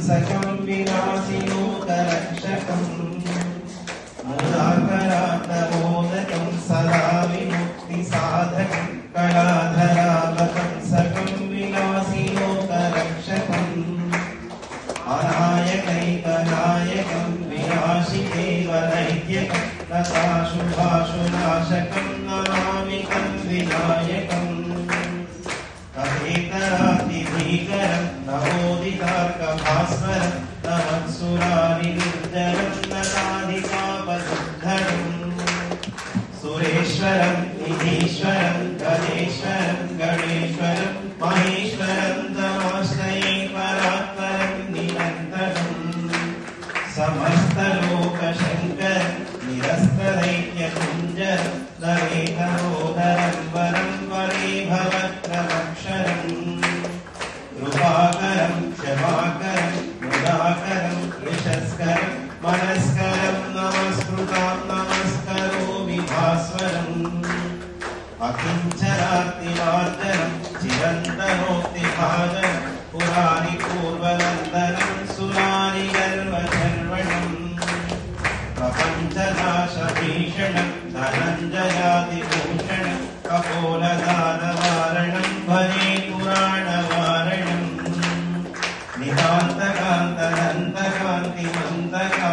सकं विनाशिलोकरक्षकं मुदाकरात्तमोदकं सदा विमुक्तिसाधकं कलाधरावतं सकं विनाशिलोकरक्षकम् अनायकैकनायकं विनाशिदेवनैत्यकं नताशुभाशुनाशकं नमामि तं विनायकम् कवेतरातिभीकरं नवोदितार्कभास्वरं नमत्सुरारिनिर्जरं ननादितापसुद्धरम् सुरेश्वरं निधीश्वरं गणेश्वरं गणेश्वरं महेश्वरं तमाश्रये परात्परं निरन्तरम् समस्तलोकशङ्करं निरस्तदैत्यकुञ्जरं नरेतरोदरं वरं वरे भवत्रमक्षरम् कृपाकरं क्षमाकरं मुदाकरं यशस्करं मनस्करं नमस्कृतां नमस्करोमि भास्वरम् अकिञ्चनार्तिमार्जनं चिरन्तनोक्तिभाजनं पुराणि पूर्वनन्दनं सुरारि गर्वशर्वणम् प्रपञ्चनाशभीषणं धनञ्जयादिभूषणं कपोलदानवारणं भजे पुराणवारणम् नितान्तकान्तनन्तकान्तिमन्तका